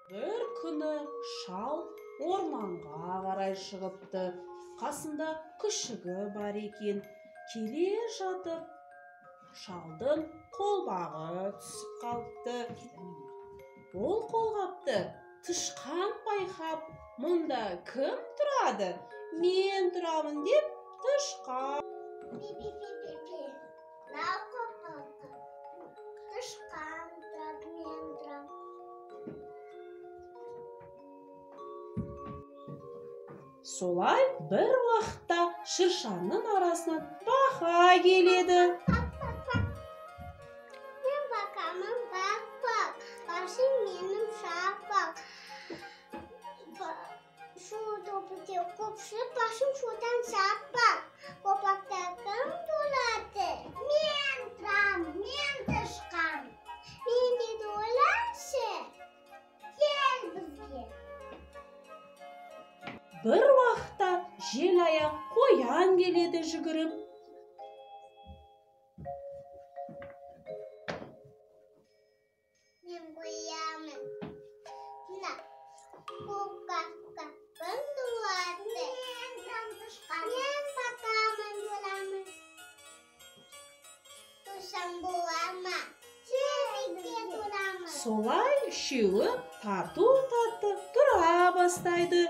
Bir күні шал орманға қарай шығыпты. Қасында күшігі бар екен. Келе жатып, шалдың қолбағы түсіп қалыпты. Ол қолғапты тышқан байқап, мұнда кім тұрады? Мен тұрамын деп, тышқан Солай бір уақытта шыршаның арасынан бақа келеді. Мен бақамын, бақ. Басым менің шапақ. Шу допыте көпшілік, басым шудан шапақ. Қопақта кім тұрады? Мен тұрам, мен тышқан. Мен деді ойлашы. Кел бізге. Бір уақытта желаяқ қоян келеді жүгіріп. Мен қоямын. Мына қопаққа кім тұрады? Мен тұрам тышқан. Мен бақамын боламын. Тұрсам болама. Жерге тұрамын. Солай үшеуі тарту тұра бастайды.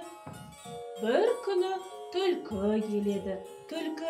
Bir күні түлкі келеді. Түлкі